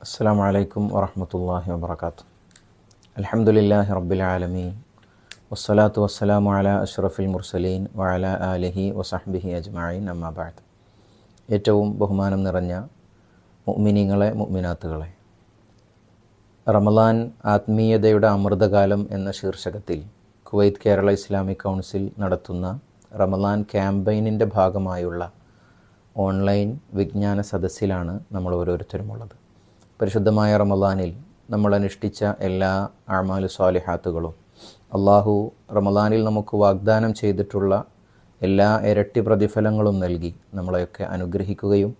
അസ്സലാമു അലൈക്കും വറഹ്മത്തുള്ളാഹി വബറകാതുഹു. അൽഹംദുലില്ലാഹി റബ്ബിൽ ആലമീൻ വസ്സലാത്തു വസ്സലാമു അലാ അഷ്റഫിൽ മുർസലീൻ വഅലാ ആലിഹി വസഹ്ബിഹി അജ്മഈൻ. അമ്മാ ബഅദ്. ഏറ്റവും ബഹുമാനം നിറഞ്ഞ മുഅ്മിനീങ്ങളെ, മുഅ്മിനാത്തുകളെ, റമളാൻ ആത്മീയതയുടെ അമൃതകാലം എന്ന ശീർഷകത്തിൽ കുവൈത്ത് കേരള ഇസ്ലാമിക് കൗൺസിൽ നടത്തുന്ന റമളാൻ ക്യാമ്പയിനിൻ്റെ ഭാഗമായുള്ള ഓൺലൈൻ വിജ്ഞാന സദസ്സിലാണ് നമ്മൾ ഓരോരുത്തരുമുള്ളത്. പരിശുദ്ധമായ റമളാനിൽ നമ്മൾ അനുഷ്ഠിച്ച എല്ലാ അഅ്മാലു സ്വാലിഹാത്തുകളും അള്ളാഹു റമളാനിൽ നമുക്ക് വാഗ്ദാനം ചെയ്തിട്ടുള്ള എല്ലാ ഇരട്ടി പ്രതിഫലങ്ങളും നൽകി നമ്മളെയൊക്കെ അനുഗ്രഹിക്കുകയും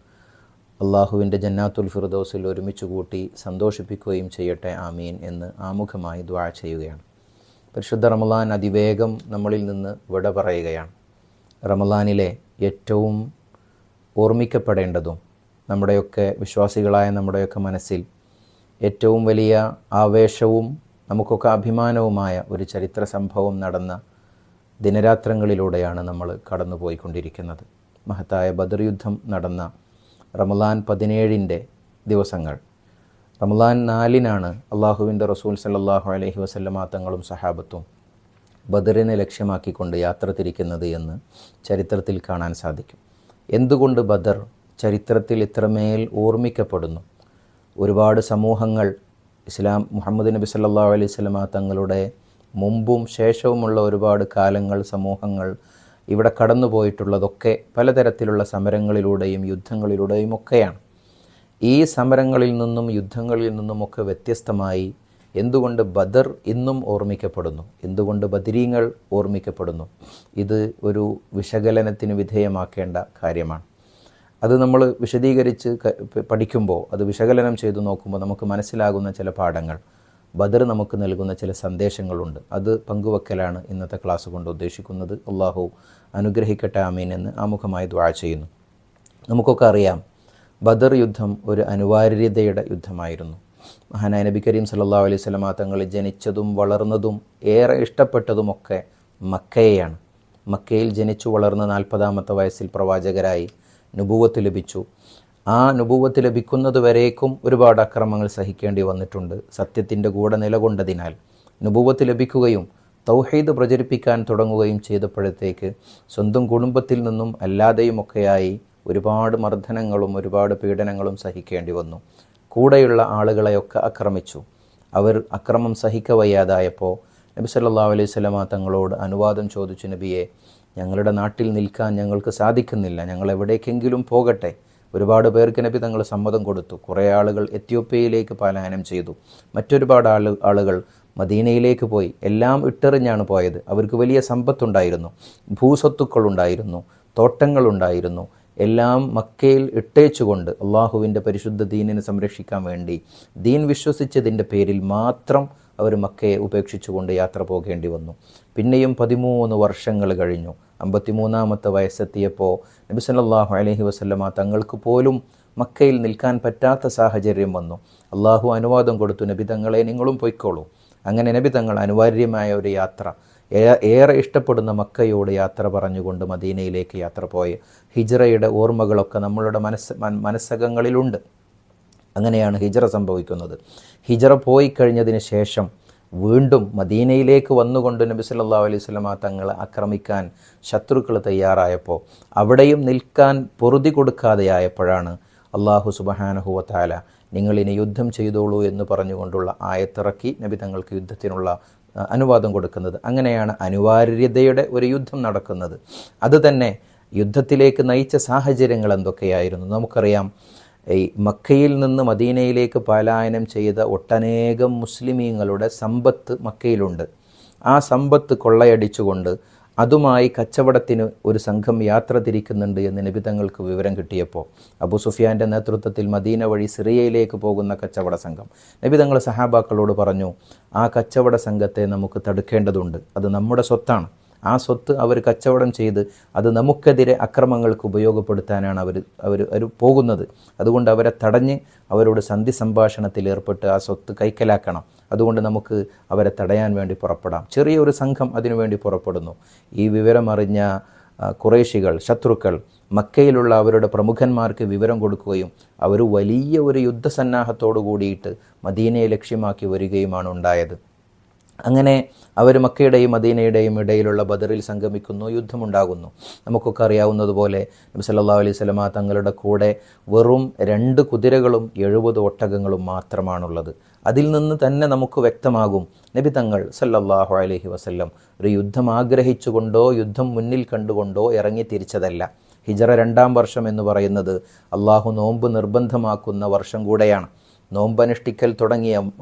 അള്ളാഹുവിൻ്റെ ജന്നാത്തുൽ ഫിർദൗസിൽ ഒരുമിച്ച് കൂട്ടി സന്തോഷിപ്പിക്കുകയും ചെയ്യട്ടെ, ആമീൻ എന്ന് ആമുഖമായി ദുആ ചെയ്യുകയാണ്. പരിശുദ്ധ റമളാൻ അതിവേഗം നമ്മളിൽ നിന്ന് വിട പറയുകയാണ്. റമളാനിലെ ഏറ്റവും ഓർമ്മിക്കപ്പെടേണ്ടതും നമ്മുടെയൊക്കെ വിശ്വാസികളായ നമ്മുടെയൊക്കെ മനസ്സിൽ ഏറ്റവും വലിയ ആവേശവും നമുക്കൊക്കെ അഭിമാനവുമായ ഒരു ചരിത്ര സംഭവം നടന്ന ദിനരാത്രങ്ങളിലൂടെയാണ് നമ്മൾ കടന്നുപോയിക്കൊണ്ടിരിക്കുന്നത്. മഹത്തായ ബദർ യുദ്ധം നടന്ന റമളാൻ 17 ദിവസങ്ങൾ. റമളാൻ 4 അള്ളാഹുവിൻ്റെ റസൂൽ സല്ലല്ലാഹു അലൈഹി വസല്ലമ തങ്ങളും സഹാബത്തും ബദറിനെ ലക്ഷ്യമാക്കിക്കൊണ്ട് യാത്ര തിരിക്കുന്നത് എന്ന് ചരിത്രത്തിൽ കാണാൻ സാധിക്കും. എന്തുകൊണ്ട് ബദർ ചരിത്രത്തിൽ ഇത്രമേൽ ഓർമ്മിക്കപ്പെടുന്നു? ഒരുപാട് സമൂഹങ്ങൾ മുഹമ്മദ് നബി സല്ലല്ലാഹു അലൈഹി വസല്ലമ തങ്ങളുടെ മുമ്പും ശേഷവുമുള്ള ഒരുപാട് കാലങ്ങൾ സമൂഹങ്ങൾ ഇവിടെ കടന്നുപോയിട്ടുള്ളതൊക്കെ പലതരത്തിലുള്ള സമരങ്ങളിലൂടെയും യുദ്ധങ്ങളിലൂടെയും ഒക്കെയാണ്. ഈ സമരങ്ങളിൽ നിന്നും യുദ്ധങ്ങളിൽ നിന്നുമൊക്കെ വ്യത്യസ്തമായി എന്തുകൊണ്ട് ബദർ ഇന്നും ഓർമ്മിക്കപ്പെടുന്നു? എന്തുകൊണ്ട് ബദരീങ്ങൾ ഓർമ്മിക്കപ്പെടുന്നു? ഇത് ഒരു വിശകലനത്തിന് വിധേയമാക്കേണ്ട കാര്യമാണ്. അത് നമ്മൾ വിശദീകരിച്ച് പഠിക്കുമ്പോൾ, അത് വിശകലനം ചെയ്തു നോക്കുമ്പോൾ നമുക്ക് മനസ്സിലാകുന്ന ചില പാഠങ്ങൾ, ബദർ നമുക്ക് നൽകുന്ന ചില സന്ദേശങ്ങളുണ്ട്. അത് പങ്കുവെക്കലാണ് ഇന്നത്തെ ക്ലാസ് കൊണ്ട് ഉദ്ദേശിക്കുന്നത്. അള്ളാഹു അനുഗ്രഹിക്കട്ടെ, ആമീൻ എന്ന് ആമുഖമായി ദുആ ചെയ്യുന്നു. നമുക്കൊക്കെ അറിയാം, ബദർ യുദ്ധം ഒരു അനിവാര്യതയുടെ യുദ്ധമായിരുന്നു. മഹാനായ നബി കരീം സല്ലല്ലാഹു അലൈഹി വസല്ലമ തങ്ങൾ ജനിച്ചതും വളർന്നതും ഏറെ ഇഷ്ടപ്പെട്ടതുമൊക്കെ മക്കയെയാണ്. മക്കയിൽ ജനിച്ചു വളർന്ന 40-ാമത്തെ വയസ്സിൽ പ്രവാചകരായി നുബുവത്ത് ലഭിച്ചു. ആ നുബുവത്ത് ലഭിക്കുന്നത് വരേക്കും ഒരുപാട് അക്രമങ്ങൾ സഹിക്കേണ്ടി വന്നിട്ടുണ്ട്. സത്യത്തിൻ്റെ കൂടെ നിലകൊണ്ടതിനാൽ നുബുവത്ത് ലഭിക്കുകയും തൗഹീദ് പ്രചരിപ്പിക്കാൻ തുടങ്ങുകയും ചെയ്തപ്പോഴത്തേക്ക് സ്വന്തം കുടുംബത്തിൽ നിന്നും അല്ലാതെയുമൊക്കെയായി ഒരുപാട് മർദ്ദനങ്ങളും ഒരുപാട് പീഡനങ്ങളും സഹിക്കേണ്ടി വന്നു. കൂടെയുള്ള ആളുകളെയൊക്കെ ആക്രമിച്ചു. അവർ അക്രമം സഹിക്കവയ്യാതായപ്പോൾ നബി സല്ലല്ലാഹു അലൈഹി വസല്ലമ തങ്ങളോട് അനുവാദം ചോദിച്ചു, നബിയെ, ഞങ്ങളുടെ നാട്ടിൽ നിൽക്കാൻ ഞങ്ങൾക്ക് സാധിക്കുന്നില്ല, ഞങ്ങൾ എവിടേക്കെങ്കിലും പോകട്ടെ. ഒരുപാട് പേർക്ക് നബി തങ്ങൾ സമ്മതം കൊടുത്തു. കുറേ ആളുകൾ എത്യോപ്യയിലേക്ക് പലായനം ചെയ്തു. മറ്റൊരുപാട് ആളുകൾ മദീനയിലേക്ക് പോയി. എല്ലാം ഇട്ടെറിഞ്ഞാണ് പോയത്. അവർക്ക് വലിയ സമ്പത്തുണ്ടായിരുന്നു, ഭൂസ്വത്തുക്കളുണ്ടായിരുന്നു, തോട്ടങ്ങളുണ്ടായിരുന്നു. എല്ലാം മക്കയിൽ ഇട്ടേച്ചുകൊണ്ട് അള്ളാഹുവിൻ്റെ പരിശുദ്ധ ദീനിനെ സംരക്ഷിക്കാൻ വേണ്ടി ദീൻ വിശ്വസിച്ചതിൻ്റെ പേരിൽ മാത്രം അവർ മക്കയെ ഉപേക്ഷിച്ചുകൊണ്ട് യാത്ര പോകേണ്ടി വന്നു. പിന്നെയും 13 വർഷങ്ങൾ കഴിഞ്ഞു. 53-ാമത്തെ വയസ്സെത്തിയപ്പോൾ നബി സല്ലല്ലാഹു അലൈഹി വസല്ലമ തങ്ങൾക്ക് പോലും മക്കയിൽ നിൽക്കാൻ പറ്റാത്ത സാഹചര്യം വന്നു. അള്ളാഹു അനുവാദം കൊടുത്തു, നബി തങ്ങളെ നിങ്ങളും പൊയ്ക്കോളൂ. അങ്ങനെ നബി തങ്ങൾ അനിവാര്യമായ ഒരു യാത്ര, ഏറെ ഇഷ്ടപ്പെടുന്ന മക്കയോട് യാത്ര പറഞ്ഞുകൊണ്ട് മദീനയിലേക്ക് യാത്ര പോയി. ഹിജ്റയുടെ ഓർമ്മകളൊക്കെ നമ്മളുടെ മനസ്സകങ്ങളിലുണ്ട്. അങ്ങനെയാണ് ഹിജ്റ സംഭവിക്കുന്നത്. ഹിജ്റ പോയി കഴിഞ്ഞതിന് ശേഷം വീണ്ടും മദീനയിലേക്ക് വന്നുകൊണ്ട് നബി സല്ലല്ലാഹു അലൈഹി വസല്ലമ തങ്ങളെ ആക്രമിക്കാൻ ശത്രുക്കൾ തയ്യാറായപ്പോൾ അവിടെയും നിൽക്കാൻ പൊറുതി കൊടുക്കാതെയായപ്പോഴാണ് അള്ളാഹു സുബ്ഹാനഹു വ തആല നിങ്ങളിനി യുദ്ധം ചെയ്തോളൂ എന്ന് പറഞ്ഞുകൊണ്ടുള്ള ആയത്തിറക്കി നബി തങ്ങൾക്ക് യുദ്ധത്തിനുള്ള അനുവാദം കൊടുക്കുന്നത്. അങ്ങനെയാണ് അനിവാര്യതയുടെ ഒരു യുദ്ധം നടക്കുന്നത്. അത് തന്നെ യുദ്ധത്തിലേക്ക് നയിച്ച സാഹചര്യങ്ങൾ എന്തൊക്കെയായിരുന്നു നമുക്കറിയാം. ഈ മക്കയിൽ നിന്ന് മദീനയിലേക്ക് പലായനം ചെയ്ത ഒട്ടനേകം മുസ്ലിമീങ്ങളുടെ സമ്പത്ത് മക്കയിലുണ്ട്. ആ സമ്പത്ത് കൊള്ളയടിച്ചുകൊണ്ട് അതുമായി കച്ചവടത്തിന് ഒരു സംഘം യാത്ര തിരിക്കുന്നുണ്ട് എന്ന് നബി തങ്ങൾക്ക് വിവരം കിട്ടിയപ്പോൾ അബൂ സുഫിയാൻ്റെ നേതൃത്വത്തിൽ മദീന വഴി സിറിയയിലേക്ക് പോകുന്ന കച്ചവട സംഘം നബി തങ്ങൾ സഹാബാക്കളോട് പറഞ്ഞു, ആ കച്ചവട സംഘത്തെ നമുക്ക് തടുക്കേണ്ടതുണ്ട്. അത് നമ്മുടെ സ്വത്താണ്. ആ സ്വത്ത് അവർ കച്ചവടം ചെയ്ത് അത് നമുക്കെതിരെ അക്രമങ്ങൾക്ക് ഉപയോഗപ്പെടുത്താനാണ് അവർ പോകുന്നത്. അതുകൊണ്ട് അവരെ തടഞ്ഞ് അവരോട് സന്ധി സംഭാഷണത്തിൽ ഏർപ്പെട്ട് ആ സ്വത്ത് കൈക്കലാക്കണം. അതുകൊണ്ട് നമുക്ക് അവരെ തടയാൻ വേണ്ടി പുറപ്പെടാം. ചെറിയൊരു സംഘം അതിനുവേണ്ടി പുറപ്പെടുന്നു. ഈ വിവരമറിഞ്ഞ ഖുറൈശികൾ, ശത്രുക്കൾ മക്കയിലുള്ള അവരുടെ പ്രമുഖന്മാർക്ക് വിവരം കൊടുക്കുകയും അവർ വലിയ ഒരു യുദ്ധസന്നാഹത്തോടു കൂടിയിട്ട് മദീനയെ ലക്ഷ്യമാക്കി വരികയുമാണ് ഉണ്ടായത്. അങ്ങനെ അവർ മക്കയുടെയും മദീനയുടെയും ഇടയിലുള്ള ബദറിൽ സംഗമിക്കുന്നു, യുദ്ധമുണ്ടാകുന്നു. നമുക്കൊക്കെ അറിയാവുന്നതുപോലെ നബി സല്ലല്ലാഹു അലൈഹി വസല്ലമ തങ്ങളുടെ കൂടെ വെറും 2 കുതിരകളും 70 ഒട്ടകങ്ങളും മാത്രമാണുള്ളത്. അതിൽ നിന്ന് തന്നെ നമുക്ക് വ്യക്തമാകും നബി തങ്ങൾ സല്ലല്ലാഹു അലൈഹി വസല്ലം ഒരു യുദ്ധം ആഗ്രഹിച്ചുകൊണ്ടോ യുദ്ധം മുന്നിൽ കണ്ടുകൊണ്ടോ ഇറങ്ങി തിരിച്ചതല്ല. ഹിജറ 2-ാം വർഷം എന്ന് പറയുന്നത് അള്ളാഹു നോമ്പ് നിർബന്ധമാക്കുന്ന വർഷം കൂടെയാണ്. നോമ്പനുഷ്ഠിക്കൽ തുടങ്ങിയ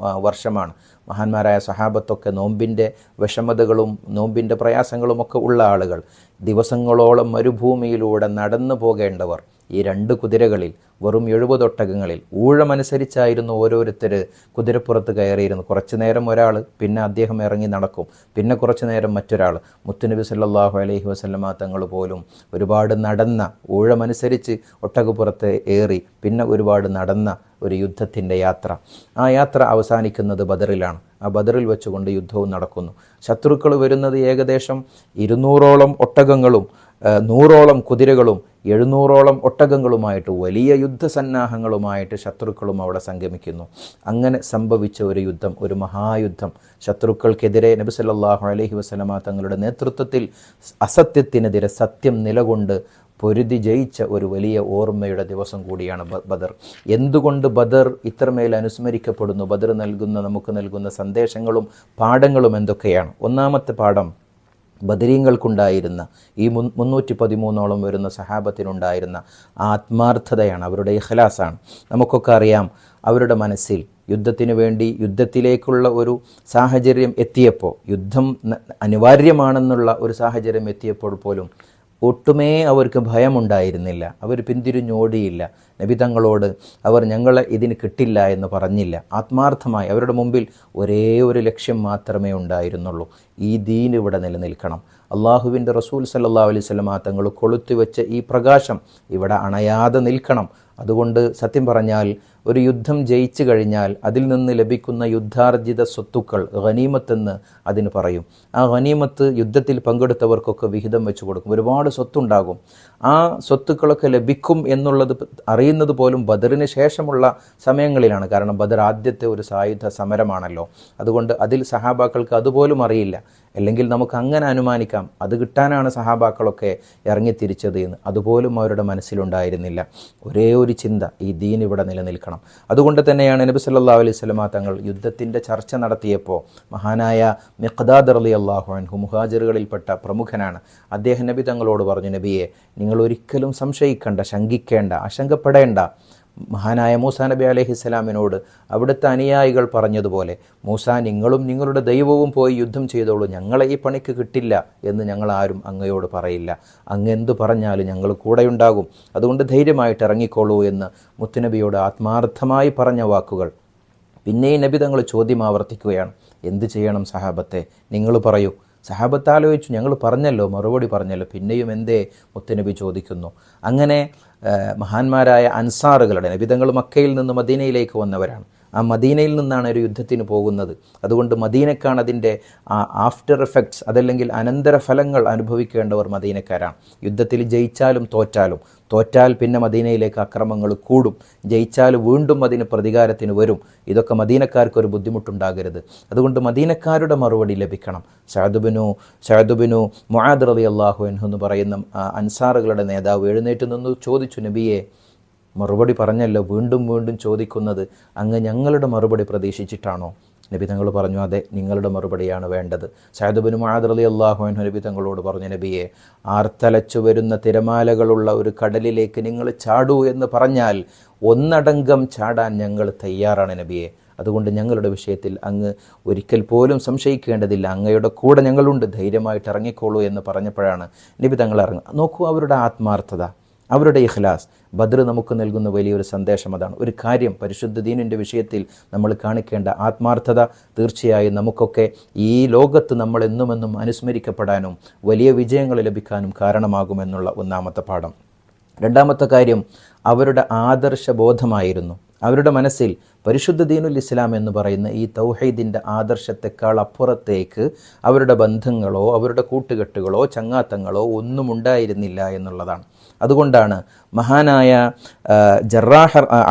വർഷമാണ്. മഹാന്മാരായ സഹാബത്തൊക്കെ നോമ്പിൻ്റെ വിഷമതകളും നോമ്പിൻ്റെ പ്രയാസങ്ങളുമൊക്കെ ഉള്ള ആളുകൾ, ദിവസങ്ങളോളം മരുഭൂമിയിലൂടെ നടന്നു പോകേണ്ടവർ ഈ 2 കുതിരകളിൽ വെറും 70 ഒട്ടകങ്ങളിൽ ഊഴമനുസരിച്ചായിരുന്നു ഓരോരുത്തർ കുതിരപ്പുറത്ത് കയറിയിരുന്നു. കുറച്ചു നേരം ഒരാൾ, പിന്നെ അദ്ദേഹം ഇറങ്ങി നടക്കും, പിന്നെ കുറച്ചു നേരം മറ്റൊരാൾ. മുത്തുനബി സല്ലല്ലാഹു അലൈഹി വസല്ലമ തങ്ങൾ പോലും ഒരുപാട് നടന്ന, ഊഴമനുസരിച്ച് ഒട്ടകപ്പുറത്ത് ഏറി പിന്നെ ഒരുപാട് നടന്ന ഒരു യുദ്ധത്തിൻ്റെ യാത്ര. ആ യാത്ര അവസാനിക്കുന്നത് ബദറിലാണ്. ആ ബദറിൽ വെച്ചുകൊണ്ട് യുദ്ധവും നടക്കുന്നു. ശത്രുക്കൾ വരുന്നത് ഏകദേശം 200ഓളം ഒട്ടകങ്ങളും 100ഓളം കുതിരകളും 700ഓളം ഒട്ടകങ്ങളുമായിട്ട് വലിയ യുദ്ധസന്നാഹങ്ങളുമായിട്ട് ശത്രുക്കളും അവിടെ സംഗമിക്കുന്നു. അങ്ങനെ സംഭവിച്ച ഒരു യുദ്ധം, ഒരു മഹായുദ്ധം, ശത്രുക്കൾക്കെതിരെ നബി സല്ലല്ലാഹു അലൈഹി വസല്ലമ തങ്ങളുടെ നേതൃത്വത്തിൽ അസത്യത്തിനെതിരെ സത്യം നിലകൊണ്ട് പൊരുതി ജയിച്ച ഒരു വലിയ ഓർമ്മയുടെ ദിവസം കൂടിയാണ് ബദർ. എന്തുകൊണ്ട് ബദർ ഇത്രമേൽ അനുസ്മരിക്കപ്പെടുന്നു? ബദർ നമുക്ക് നൽകുന്ന സന്ദേശങ്ങളും പാഠങ്ങളും എന്തൊക്കെയാണ്? ഒന്നാമത്തെ പാഠം, ബദരീങ്ങൾക്കുണ്ടായിരുന്ന ഈ 313ഓളം വരുന്ന സഹാബത്തിനുണ്ടായിരുന്ന ആത്മാർത്ഥതയാണ്, അവരുടെ ഇഖ്ലാസാണ്. നമുക്കൊക്കെ അറിയാം, അവരുടെ മനസ്സിൽ യുദ്ധത്തിന് വേണ്ടി യുദ്ധത്തിലേക്കുള്ള ഒരു സാഹചര്യം എത്തിയപ്പോൾ, യുദ്ധം അനിവാര്യമാണെന്നുള്ള ഒരു സാഹചര്യം എത്തിയപ്പോൾ പോലും ഒട്ടുമേ അവർക്ക് ഭയമുണ്ടായിരുന്നില്ല. അവർ പിന്തിരിഞ്ഞോടിയില്ല. നബി തങ്ങളോട് അവർ ഞങ്ങളെ ഇതിന് കിട്ടില്ല എന്ന് പറഞ്ഞില്ല. ആത്മാർത്ഥമായി അവരുടെ മുമ്പിൽ ഒരേ ഒരു ലക്ഷ്യം മാത്രമേ ഉണ്ടായിരുന്നുള്ളൂ, ഈ ദീൻ ഇവിടെ നിലനിൽക്കണം. അള്ളാഹുവിൻ്റെ റസൂൽ സല്ലല്ലാഹു അലൈഹി വസല്ലമ തങ്ങൾ കൊളുത്തിവെച്ച ഈ പ്രകാശം ഇവിടെ അണയാതെ നിൽക്കണം. അതുകൊണ്ട് സത്യം പറഞ്ഞാൽ ഒരു യുദ്ധം ജയിച്ചു കഴിഞ്ഞാൽ അതിൽ നിന്ന് ലഭിക്കുന്ന യുദ്ധാർജിത സ്വത്തുക്കൾ ഗനീമത്തെന്ന് അതിന് പറയും. ആ ഗനീമത്ത് യുദ്ധത്തിൽ പങ്കെടുത്തവർക്കൊക്കെ വിഹിതം വെച്ച് കൊടുക്കും. ഒരുപാട് സ്വത്തുണ്ടാകും. ആ സ്വത്തുക്കളൊക്കെ ലഭിക്കും എന്നുള്ളത് അറിയുന്നത് പോലും ബദറിന് ശേഷമുള്ള സമയങ്ങളിലാണ്. കാരണം ബദർ ആദ്യത്തെ ഒരു സായുധ സമരമാണല്ലോ. അതുകൊണ്ട് അതിൽ സഹാബാക്കൾക്ക് അതുപോലും അറിയില്ല. അല്ലെങ്കിൽ നമുക്ക് അങ്ങനെ അനുമാനിക്കാം, അത് കിട്ടാനാണ് സഹാബാക്കളൊക്കെ ഇറങ്ങിത്തിരിച്ചത് എന്ന്. അതുപോലും അവരുടെ മനസ്സിലുണ്ടായിരുന്നില്ല. ഒരേ ഒരു ചിന്ത, ഈ ദീൻ ഇവിടെ നിലനിൽക്കണം. അതുകൊണ്ട് തന്നെയാണ് നബി സല്ലല്ലാഹു അലൈഹി വസല്ലമ തങ്ങൾ യുദ്ധത്തിൻ്റെ ചർച്ച നടത്തിയപ്പോൾ മഹാനായ മിഖ്ദാദ് റളിയല്ലാഹു അൻഹു, മുഹാജിറുകളിൽപ്പെട്ട പ്രമുഖനാണ്, അദ്ദേഹം നബി തങ്ങളോട് പറഞ്ഞു, നബിയെ, നിങ്ങൾ ഒരിക്കലും സംശയിക്കേണ്ട, ശങ്കിക്കേണ്ട, ആശങ്കപ്പെടേണ്ട. മഹാനായ മൂസാ നബി അലൈഹിസ്സലാമിനോട് അവിടുത്തെ അനുയായികൾ പറഞ്ഞതുപോലെ, മൂസാ, നിങ്ങളും നിങ്ങളുടെ ദൈവവും പോയി യുദ്ധം ചെയ്തോളൂ, ഞങ്ങളെ ഈ പണിക്ക് കിട്ടില്ല എന്ന് ഞങ്ങൾ ആരും അങ്ങയോട് പറയില്ല. അങ്ങ് എന്തു പറഞ്ഞാലും ഞങ്ങൾ കൂടെയുണ്ടാകും. അതുകൊണ്ട് ധൈര്യമായിട്ട് ഇറങ്ങിക്കോളൂ എന്ന് മുത്തുനബിയോട് ആത്മാർത്ഥമായി പറഞ്ഞ വാക്കുകൾ. പിന്നെയും നബി തങ്ങൾ ചോദ്യം ആവർത്തിക്കുകയാണ്, എന്ത് ചെയ്യണം സഹാബത്തെ, നിങ്ങൾ പറയൂ. സഹാബത്ത് ആലോചിച്ചു, ഞങ്ങൾ പറഞ്ഞല്ലോ, മറുപടി പറഞ്ഞല്ലോ, പിന്നെയും എന്തേ മുത്തുനബി ചോദിക്കുന്നു. അങ്ങനെ മഹാന്മാരായ അൻസാറുകളുടെ, നബിതങ്ങൾ മക്കയിൽ നിന്ന് മദീനയിലേക്ക് വന്നവരാണ്. ആ മദീനയിൽ നിന്നാണ് ഒരു യുദ്ധത്തിന് പോകുന്നത്. അതുകൊണ്ട് മദീനക്കാണ് അതിൻ്റെ ആഫ്റ്റർ എഫക്ട്സ്, അതല്ലെങ്കിൽ അനന്തരഫലങ്ങൾ അനുഭവിക്കേണ്ടവർ മദീനക്കാരാണ്. യുദ്ധത്തിൽ ജയിച്ചാലും തോറ്റാൽ പിന്നെ മദീനയിലേക്ക് അക്രമങ്ങൾ കൂടും, ജയിച്ചാൽ വീണ്ടും അതിന് പ്രതികാരത്തിന് വരും. ഇതൊക്കെ മദീനക്കാർക്കൊരു ബുദ്ധിമുട്ടുണ്ടാകരുത്. അതുകൊണ്ട് മദീനക്കാരുടെ മറുപടി ലഭിക്കണം. സഅദ് ബിനു മുആദ് റളിയല്ലാഹു അൻഹു എന്ന് പറയുന്ന അൻസാറുകളുടെ നേതാവ് എഴുന്നേറ്റ് നിന്ന് ചോദിച്ചു, നബിയെ, മറുപടി പറഞ്ഞല്ലോ, വീണ്ടും വീണ്ടും ചോദിക്കുന്നത് അങ്ങ് ഞങ്ങളുടെ മറുപടി പ്രതീക്ഷിച്ചിട്ടാണോ? നബി തങ്ങൾ പറഞ്ഞു, അതെ, നിങ്ങളുടെ മറുപടിയാണ് വേണ്ടത്. സഅദ് ബിൻ മുആദ് റളിയല്ലാഹു അൻഹു നബി തങ്ങളോട് പറഞ്ഞു, നബിയെ, ആർത്തലച്ചു വരുന്ന തിരമാലകളുള്ള ഒരു കടലിലേക്ക് നിങ്ങൾ ചാടൂ എന്ന് പറഞ്ഞാൽ ഒന്നടങ്കം ചാടാൻ ഞങ്ങൾ തയ്യാറാണ് നബിയെ. അതുകൊണ്ട് ഞങ്ങളുടെ വിഷയത്തിൽ അങ്ങ് ഒരിക്കൽ പോലും സംശയിക്കേണ്ടതില്ല, അങ്ങയുടെ കൂടെ ഞങ്ങളുണ്ട്, ധൈര്യമായിട്ട് ഇറങ്ങിക്കോളൂ എന്ന് പറഞ്ഞപ്പോഴാണ് നബി തങ്ങൾ ഇറങ്ങുക. നോക്കൂ അവരുടെ ആത്മാർത്ഥത, അവരുടെ ഇഖ്ലാസ്. ബദർ നമുക്ക് നൽകുന്ന വലിയൊരു സന്ദേശം അതാണ്. ഒരു കാര്യം, പരിശുദ്ധ ദീനിൻ്റെ വിഷയത്തിൽ നമ്മൾ കാണിക്കേണ്ട ആത്മാർത്ഥത തീർച്ചയായും നമുക്കൊക്കെ ഈ ലോകത്ത് നമ്മൾ എന്നുമെന്നും അനുസ്മരിക്കപ്പെടാനും വലിയ വിജയങ്ങൾ ലഭിക്കാനും കാരണമാകുമെന്നുള്ള ഒന്നാമത്തെ പാഠം. രണ്ടാമത്തെ കാര്യം അവരുടെ ആദർശബോധമായിരുന്നു. അവരുടെ മനസ്സിൽ പരിശുദ്ധ ദീനുൽ ഇസ്ലാം എന്ന് പറയുന്ന ഈ തൗഹീദിൻ്റെ ആദർശത്തെക്കാൾ അപ്പുറത്തേക്ക് അവരുടെ ബന്ധങ്ങളോ അവരുടെ കൂട്ടുകെട്ടുകളോ ചങ്ങാത്തങ്ങളോ ഒന്നും ഉണ്ടായിരുന്നില്ല എന്നുള്ളതാണ്. അതുകൊണ്ടാണ് മഹാനായ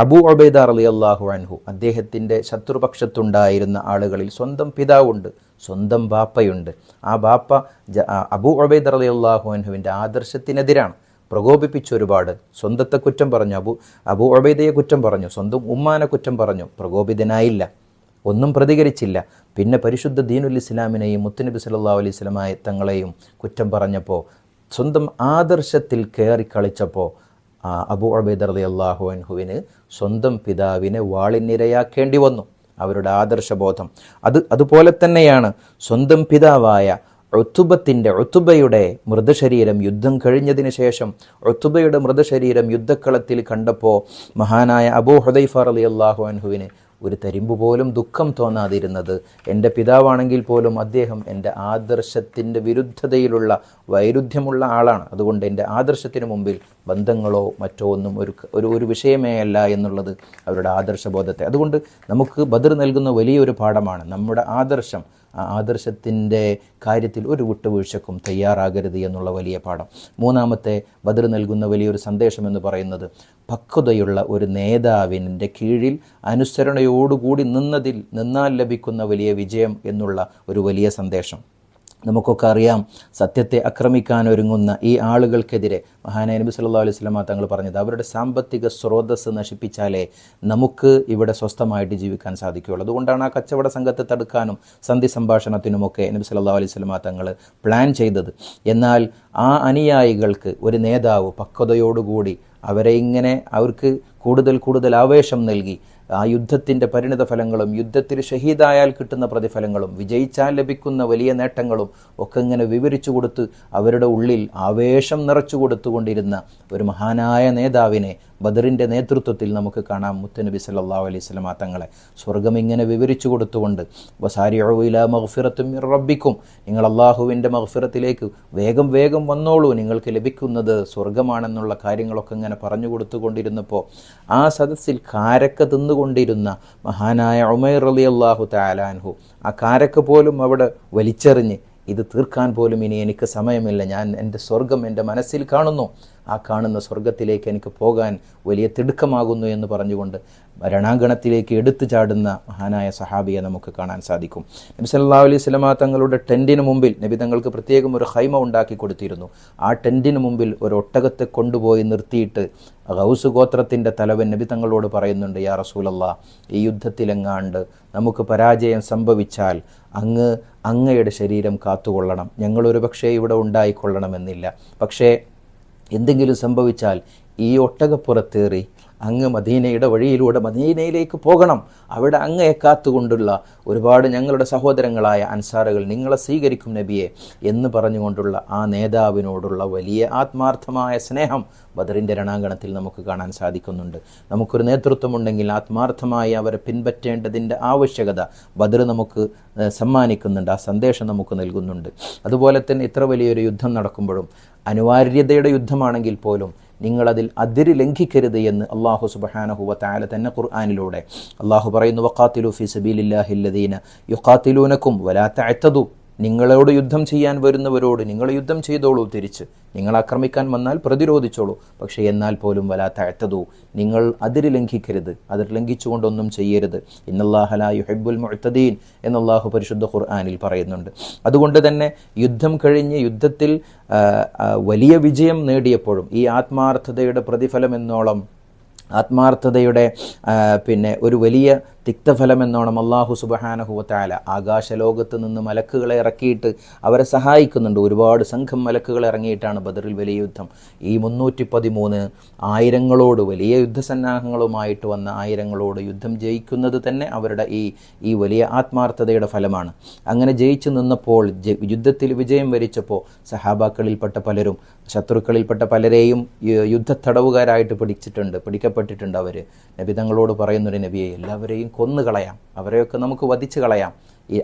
അബൂ ഉബൈദ റളിയല്ലാഹു അൻഹു, അദ്ദേഹത്തിൻ്റെ ശത്രുപക്ഷത്തുണ്ടായിരുന്ന ആളുകളിൽ സ്വന്തം പിതാവുണ്ട്, സ്വന്തം ബാപ്പയുണ്ട്. ആ ബാപ്പ അബൂ ഉബൈദ റളിയല്ലാഹു അൻഹുവിൻ്റെ ആദർശത്തിനെതിരാണ്, പ്രകോപിപ്പിച്ചു. ഒരുപാട് സ്വന്തത്തെ കുറ്റം പറഞ്ഞു, അബൂ ഉബൈദയെ കുറ്റം പറഞ്ഞു, സ്വന്തം ഉമ്മാനെ കുറ്റം പറഞ്ഞു. പ്രകോപിതനായില്ല, ഒന്നും പ്രതികരിച്ചില്ല. പിന്നെ പരിശുദ്ധ ദീനുൽ ഇസ്ലാമിനെയും മുത്തുനബി സല്ലല്ലാഹു അലൈഹി വസല്ലം തങ്ങളെയും കുറ്റം പറഞ്ഞപ്പോൾ, സ്വന്തം ആദർശത്തിൽ കയറി കളിച്ചപ്പോൾ അബൂ ഉബൈദ റളിയല്ലാഹു അൻഹുവിന് സ്വന്തം പിതാവിനെ വാളിനിരയാക്കേണ്ടി വന്നു. അവരുടെ ആദർശബോധം അതുപോലെ തന്നെയാണ്. സ്വന്തം പിതാവായ ഉത്തുബയുടെ മൃതശരീരം യുദ്ധം കഴിഞ്ഞതിന് ശേഷം ഉത്തുബയുടെ മൃതശരീരം യുദ്ധക്കളത്തിൽ കണ്ടപ്പോൾ മഹാനായ അബൂ ഹുദൈഫ റളിയല്ലാഹു അൻഹുവിന് ഒരു തരിമ്പ് പോലും ദുഃഖം തോന്നാതിരുന്നത്, എൻ്റെ പിതാവാണെങ്കിൽ പോലും അദ്ദേഹം എൻ്റെ ആദർശത്തിൻ്റെ വിരുദ്ധതയിലുള്ള വൈരുദ്ധ്യമുള്ള ആളാണ്, അതുകൊണ്ട് എൻ്റെ ആദർശത്തിന് മുമ്പിൽ ബന്ധങ്ങളോ മറ്റോ ഒന്നും ഒരു വിഷയമേ അല്ല എന്നുള്ളത് അവരുടെ ആദർശബോധത്തെ. അതുകൊണ്ട് നമുക്ക് ബദർ നൽകുന്ന വലിയൊരു പാഠമാണ് നമ്മുടെ ആദർശം. ആ ആദർശത്തിൻ്റെ കാര്യത്തിൽ ഒരു വിട്ടുവീഴ്ചക്കും തയ്യാറാകരുത് എന്നുള്ള വലിയ പാഠം. മൂന്നാമത്തെ ബദർ നൽകുന്ന വലിയൊരു സന്ദേശം എന്ന് പറയുന്നത്, പക്വതയുള്ള ഒരു നേതാവിൻ്റെ കീഴിൽ അനുസരണയോടുകൂടി നിന്നാൽ ലഭിക്കുന്ന വലിയ വിജയം എന്നുള്ള ഒരു വലിയ സന്ദേശം. നമുക്കൊക്കെ അറിയാം, സത്യത്തെ ആക്രമിക്കാൻ ഒരുങ്ങുന്ന ഈ ആളുകൾക്കെതിരെ മഹാനായ നബി സല്ലല്ലാഹു അലൈഹി വസല്ലം തങ്ങൾ പറഞ്ഞത്, അവരുടെ സാമ്പത്തിക സ്രോതസ്സ് നശിപ്പിച്ചാലേ നമുക്ക് ഇവിടെ സ്വസ്ഥമായിട്ട് ജീവിക്കാൻ സാധിക്കുകയുള്ളൂ. അതുകൊണ്ടാണ് ആ കച്ചവട സംഘത്തെ തടുക്കാനും സന്ധി സംഭാഷണത്തിനുമൊക്കെ നബി സല്ലല്ലാഹു അലൈഹി വസല്ലം തങ്ങൾ പ്ലാൻ ചെയ്തത്. എന്നാൽ ആ അനുയായികൾക്ക് ഒരു നേതാവ് പക്വതയോടുകൂടി അവർക്ക് കൂടുതൽ ആവേശം നൽകി, ആ യുദ്ധത്തിൻ്റെ പരിണിത ഫലങ്ങളും യുദ്ധത്തിൽ ഷഹീദായാൽ കിട്ടുന്ന പ്രതിഫലങ്ങളും വിജയിച്ചാൽ ലഭിക്കുന്ന വലിയ നേട്ടങ്ങളും ഒക്കെ ഇങ്ങനെ വിവരിച്ചു കൊടുത്ത് അവരുടെ ഉള്ളിൽ ആവേശം നിറച്ചു കൊടുത്തുകൊണ്ടിരുന്ന ഒരു മഹാനായ നേതാവിനെ ബദറിൻ്റെ നേതൃത്വത്തിൽ നമുക്ക് കാണാം. മുത്തുനബി സല്ലല്ലാഹു അലൈഹി വസല്ലം തങ്ങളെ സ്വർഗം ഇങ്ങനെ വിവരിച്ചു കൊടുത്തുകൊണ്ട്, വസാരിഉ ഇലാ മഗ്ഫിറത്തും മിർ റബ്ബിക്കും, നിങ്ങൾ അള്ളാഹുവിൻ്റെ മഗ്ഫിറത്തിലേക്ക് വേഗം വന്നോളൂ, നിങ്ങൾക്ക് ലഭിക്കുന്നത് സ്വർഗമാണെന്നുള്ള കാര്യങ്ങളൊക്കെ ഇങ്ങനെ പറഞ്ഞു കൊടുത്തുകൊണ്ടിരുന്നപ്പോൾ ആ സദസ്സിൽ കാരക്ക തിന്നുകൊണ്ടിരുന്ന മഹാനായ ഉമൈർ റളിയല്ലാഹു തആല അൻഹു ആ കാരക്ക പോലും അവിടെ വലിച്ചെറിഞ്ഞ്, ഇത് തീർക്കാൻ പോലും ഇനി എനിക്ക് സമയമില്ല, ഞാൻ എൻ്റെ സ്വർഗം എൻ്റെ മനസ്സിൽ കാണുന്നു, ആ കാണുന്ന സ്വർഗത്തിലേക്ക് എനിക്ക് പോകാൻ വലിയ തിടുക്കമാകുന്നു എന്ന് പറഞ്ഞുകൊണ്ട് രണാങ്കണത്തിലേക്ക് എടുത്തു ചാടുന്ന മഹാനായ സഹാബിയെ നമുക്ക് കാണാൻ സാധിക്കും. നബി സല്ലല്ലാഹു അലൈഹി വസല്ലം തങ്ങളുടെ ടെൻറ്റിന് മുമ്പിൽ നബി തങ്ങൾക്ക് പ്രത്യേകം ഒരു ഖൈമ ഉണ്ടാക്കി കൊടുത്തിരുന്നു. ആ ടെൻറ്റിന് മുമ്പിൽ ഒരു ഒട്ടകത്തെ കൊണ്ടുപോയി നിർത്തിയിട്ട് ഗൗസ് ഗോത്രത്തിൻ്റെ തലവൻ നബി തങ്ങളോട് പറയുന്നുണ്ട്, യാ റസൂലല്ലാഹ്, ഈ യുദ്ധത്തിലെങ്ങാണ്ട് നമുക്ക് പരാജയം സംഭവിച്ചാൽ അങ്ങയുടെ ശരീരം കാത്തുകൊള്ളണം, ഞങ്ങളൊരു പക്ഷേ ഇവിടെ ഉണ്ടായിക്കൊള്ളണമെന്നില്ല, പക്ഷേ എന്തെങ്കിലും സംഭവിച്ചാൽ ഈ ഒട്ടകപ്പുറത്തേറി അങ്ങ് മദീനയുടെ വഴിയിലൂടെ മദീനയിലേക്ക് പോകണം, അവിടെ അങ്ങയെ കാത്തുകൊണ്ടുള്ള ഒരുപാട് ഞങ്ങളുടെ സഹോദരങ്ങളായ അൻസാറുകൾ നിങ്ങളെ സ്വീകരിക്കും നബിയെ എന്ന് പറഞ്ഞുകൊണ്ടുള്ള ആ നേതാവിനോടുള്ള വലിയ ആത്മാർത്ഥമായ സ്നേഹം ബദറിൻ്റെ രണാങ്കണത്തിൽ നമുക്ക് കാണാൻ സാധിക്കുന്നുണ്ട്. നമുക്കൊരു നേതൃത്വമുണ്ടെങ്കിൽ ആത്മാർത്ഥമായി അവരെ പിൻപറ്റേണ്ടതിൻ്റെ ആവശ്യകത ബദർ നമുക്ക് സമ്മാനിക്കുന്നുണ്ട്, ആ സന്ദേശം നമുക്ക് നൽകുന്നുണ്ട്. അതുപോലെ തന്നെ ഇത്ര വലിയൊരു യുദ്ധം നടക്കുമ്പോഴും അനിവാര്യതയുടെ യുദ്ധമാണെങ്കിൽ പോലും നിങ്ങളതിൽ അതിര് ലംഘിക്കരുത് എന്ന് അല്ലാഹു സുബ്ഹാനഹു വ തആല തന്നെ ഖുർആനിലൂടെ അല്ലാഹു പറയുന്നു, വഖാതിലു ഫീ സബീലില്ലാഹി അല്ലദീന യുഖാതിലൂനകും വലാ തഅതദു, നിങ്ങളോട് യുദ്ധം ചെയ്യാൻ വരുന്നവരോട് നിങ്ങൾ യുദ്ധം ചെയ്തോളൂ, തിരിച്ച് നിങ്ങൾ ആക്രമിക്കാൻ വന്നാൽ പ്രതിരോധിച്ചോളൂ, പക്ഷേ എന്നാൽ പോലും വലാ തഅതദു, നിങ്ങൾ അതിര് ലംഘിക്കരുത്, അതിർ ലംഘിച്ചുകൊണ്ടൊന്നും ചെയ്യരുത്. ഇന്നല്ലാഹ ലാ യുഹിബ്ബുൽ മുഅ്തദീൻ എന്ന് അല്ലാഹു പരിശുദ്ധ ഖുർആനിൽ പറയുന്നുണ്ട്. അതുകൊണ്ട് തന്നെ യുദ്ധം കഴിഞ്ഞ് യുദ്ധത്തിൽ വലിയ വിജയം നേടിയപ്പോഴും ഈ ആത്മാർത്ഥതയുടെ പ്രതിഫലം എന്നോളം, ആത്മാർത്ഥതയുടെ ഒരു വലിയ തിക്തഫലമെന്നോണം അല്ലാഹു സുബ്ഹാനഹു വ തആല ആകാശലോകത്ത് നിന്ന് മലക്കുകളെ ഇറക്കിയിട്ട് അവരെ സഹായിക്കുന്നുണ്ട്. ഒരുപാട് സംഘം മലക്കുകൾ ഇറങ്ങിയിട്ടാണ് ബദറിൽ വലിയ യുദ്ധം. ഈ 313 ആയിരങ്ങളോട് വലിയ യുദ്ധസന്നാഹങ്ങളുമായിട്ട് വന്ന ആയിരങ്ങളോട് യുദ്ധം ജയിക്കുന്നത് തന്നെ അവരുടെ ഈ വലിയ ആത്മാർത്ഥതയുടെ ഫലമാണ്. അങ്ങനെ ജയിച്ചു നിന്നപ്പോൾ, യുദ്ധത്തിൽ വിജയം വരിച്ചപ്പോൾ സഹാബാക്കളിൽപ്പെട്ട പലരും ശത്രുക്കളിൽപ്പെട്ട പലരെയും യുദ്ധത്തടവുകാരായിട്ട് പിടിക്കപ്പെട്ടിട്ടുണ്ട്. അവർ നബി തങ്ങളോട് പറയുന്നൊരു, നബിയെ എല്ലാവരെയും കൊന്നുകളയാം, അവരെയൊക്കെ നമുക്ക് വധിച്ചു കളയാം,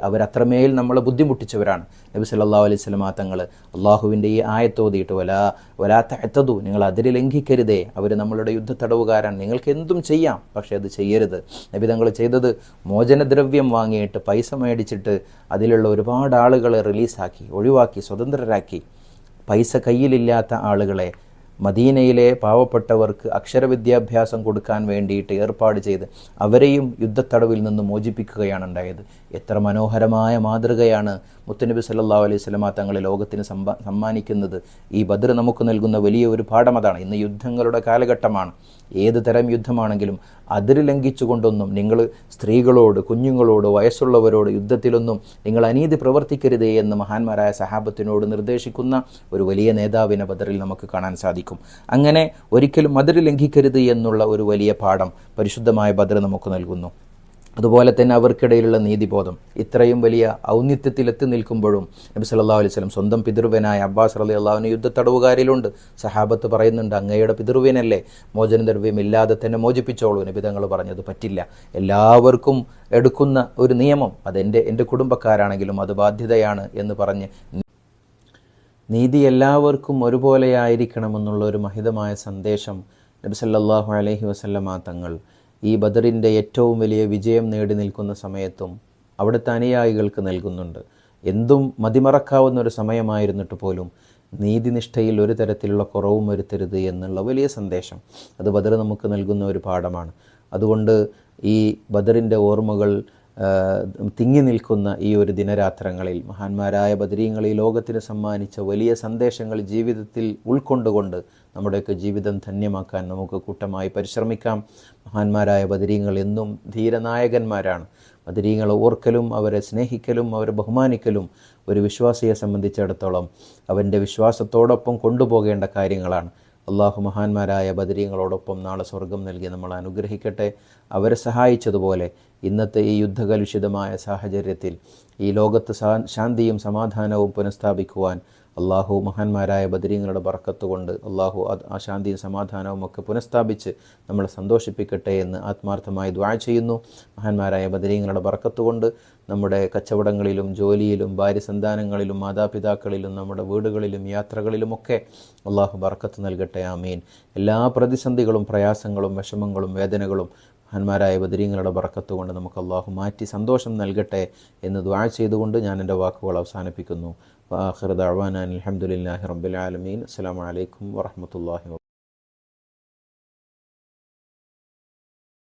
അവരത്രമേൽ നമ്മളെ ബുദ്ധിമുട്ടിച്ചവരാണ്. നബി സല്ലല്ലാഹു അലൈഹി വസല്ലം തങ്ങൾ അള്ളാഹുവിൻ്റെ ഈ ആയത്തോതിയിട്ട് വലാ തഅ്തദു, നിങ്ങൾ അതിര് ലംഘിക്കരുതേ, അവർ നമ്മളുടെ യുദ്ധത്തടവുകാരാണ്, നിങ്ങൾക്ക് എന്തും ചെയ്യാം, പക്ഷേ അത് ചെയ്യരുത്. നബി തങ്ങൾ ചെയ്തത് മോചനദ്രവ്യം വാങ്ങിയിട്ട് പൈസ മേടിച്ചിട്ട് അതിലുള്ള ഒരുപാട് ആളുകളെ റിലീസാക്കി, ഒഴിവാക്കി, സ്വതന്ത്രരാക്കി. പൈസ കയ്യിലില്ലാത്ത ആളുകളെ മദീനയിലെ പാവപ്പെട്ടവർക്ക് അക്ഷരവിദ്യാഭ്യാസം കൊടുക്കാൻ വേണ്ടിയിട്ട് ഏർപ്പാട് ചെയ്ത് അവരെയും യുദ്ധത്തടവിൽ നിന്ന് മോചിപ്പിക്കുകയാണ് ഉണ്ടായത്. എത്ര മനോഹരമായ മാതൃകയാണ് മുത്തുനബി സല്ലല്ലാഹു അലൈഹി വസല്ലം തങ്ങൾ ലോകത്തിന് സമ്മാനിക്കുന്നത്. ഈ ബദർ നമുക്ക് നൽകുന്ന വലിയ ഒരു പാഠം അതാണ്. ഇന്ന് യുദ്ധങ്ങളുടെ കാലഘട്ടമാണ്. ഏത് തരം യുദ്ധമാണെങ്കിലും അതിര് ലംഘിച്ചുകൊണ്ടൊന്നും നിങ്ങൾ സ്ത്രീകളോട്, കുഞ്ഞുങ്ങളോട്, വയസ്സുള്ളവരോട് യുദ്ധത്തിലൊന്നും നിങ്ങൾ അനീതി പ്രവർത്തിക്കരുതേ എന്ന് മഹാന്മാരായ സഹാബത്തിനോട് നിർദ്ദേശിക്കുന്ന ഒരു വലിയ നേതാവിനെ ബദറിൽ നമുക്ക് കാണാൻ സാധിക്കും. അങ്ങനെ ഒരിക്കലും അതിര് ലംഘിക്കരുത് എന്നുള്ള ഒരു വലിയ പാഠം പരിശുദ്ധമായ ബദർ നമുക്ക് നൽകുന്നു. അതുപോലെ തന്നെ അവർക്കിടയിലുള്ള നീതിബോധം ഇത്രയും വലിയ ഔന്നിത്യത്തിലെത്തി നിൽക്കുമ്പോഴും നബി സല്ലല്ലാഹു അലൈഹി വസല്ലം സ്വന്തം പിതൃവനായ അബ്ബാസ് റളിയല്ലാഹു അൻഹു യുദ്ധത്തടവുകാരിലുണ്ട്. സഹാബത്ത് പറയുന്നുണ്ട്, അങ്ങയുടെ പിതൃവ്യനല്ലേ, മോചനദ്രവ്യമില്ലാതെ തന്നെ മോചിപ്പിച്ചോളൂ. നബി തങ്ങൾ പറഞ്ഞത് പറ്റില്ല, എല്ലാവർക്കും എടുക്കുന്ന ഒരു നിയമം, അത് എൻ്റെ കുടുംബക്കാരാണെങ്കിലും അത് ബാധ്യതയാണ് എന്ന് പറഞ്ഞ് നീതി എല്ലാവർക്കും ഒരുപോലെയായിരിക്കണമെന്നുള്ള ഒരു മഹിതമായ സന്ദേശം നബി സല്ലല്ലാഹു അലൈഹി വസല്ലം തങ്ങൾ ഈ ബദറിൻ്റെ ഏറ്റവും വലിയ വിജയം നേടി നിൽക്കുന്ന സമയത്തും അവിടുത്തെ അനുയായികൾക്ക് നൽകുന്നുണ്ട്. എന്തും മതിമറക്കാവുന്ന ഒരു സമയമായിരുന്നിട്ട് പോലും നീതിനിഷ്ഠയിൽ ഒരു തരത്തിലുള്ള കുറവും വരുത്തരുത് എന്നുള്ള വലിയ സന്ദേശം അത് ബദർ നമുക്ക് നൽകുന്ന ഒരു പാഠമാണ്. അതുകൊണ്ട് ഈ ബദറിൻ്റെ ഓർമ്മകൾ തിങ്ങി നിൽക്കുന്ന ഈ ഒരു ദിനരാത്രങ്ങളിൽ മഹാന്മാരായ ബദരീങ്ങൾ ഈ ലോകത്തിന് സമ്മാനിച്ച വലിയ സന്ദേശങ്ങൾ ജീവിതത്തിൽ ഉൾക്കൊണ്ടുകൊണ്ട് നമ്മുടെയൊക്കെ ജീവിതം ധന്യമാക്കാൻ നമുക്ക് കൂട്ടമായി പരിശ്രമിക്കാം. മഹാന്മാരായ ബദരീങ്ങൾ എന്നും ധീരനായകന്മാരാണ്. ബദരീങ്ങളെ ഓർക്കലും അവരെ സ്നേഹിക്കലും അവരെ ബഹുമാനിക്കലും ഒരു വിശ്വാസിയെ സംബന്ധിച്ചിടത്തോളം അവൻ്റെ വിശ്വാസത്തോടൊപ്പം കൊണ്ടുപോകേണ്ട കാര്യങ്ങളാണ്. അള്ളാഹു മഹാന്മാരായ ബദരീങ്ങളോടൊപ്പം നാളെ സ്വർഗം നൽകി നമ്മൾ അനുഗ്രഹിക്കട്ടെ. അവരെ സഹായിച്ചതുപോലെ ഇന്നത്തെ ഈ യുദ്ധകലുഷിതമായ സാഹചര്യത്തിൽ ഈ ലോകത്ത് ശാന്തിയും സമാധാനവും പുനഃസ്ഥാപിക്കുവാൻ അള്ളാഹു മഹാന്മാരായ ബദരീങ്ങളുടെ ബർക്കത്ത് കൊണ്ട് അള്ളാഹു ആ ശാന്തിയും സമാധാനവും ഒക്കെ പുനഃസ്ഥാപിച്ച് നമ്മളെ സന്തോഷിപ്പിക്കട്ടെ എന്ന് ആത്മാർത്ഥമായി ദുആ ചെയ്യുന്നു. മഹാന്മാരായ ബദരീങ്ങളുടെ ബർക്കത്ത് കൊണ്ട് നമ്മുടെ കച്ചവടങ്ങളിലും ജോലിയിലും ഭാര്യസന്താനങ്ങളിലും മാതാപിതാക്കളിലും നമ്മുടെ വീടുകളിലും യാത്രകളിലുമൊക്കെ അള്ളാഹു ബർക്കത്ത് നൽകട്ടെ. ആമീൻ. എല്ലാ പ്രതിസന്ധികളും പ്രയാസങ്ങളും വിഷമങ്ങളും വേദനകളും മഹാന്മാരായ ബദരീങ്ങളുടെ ബർക്കത്ത് കൊണ്ട് നമുക്ക് അള്ളാഹു മാറ്റി സന്തോഷം നൽകട്ടെ എന്ന് ദുആ ചെയ്തുകൊണ്ട് ഞാൻ എൻ്റെ വാക്കുകൾ അവസാനിപ്പിക്കുന്നു. വആഖിറു ദഅ്വാനാ അൽഹംദുലില്ലാഹി റബ്ബിൽ ആലമീൻ. അസ്സലാമു അലൈക്കും വറഹ്മത്തുള്ളാഹി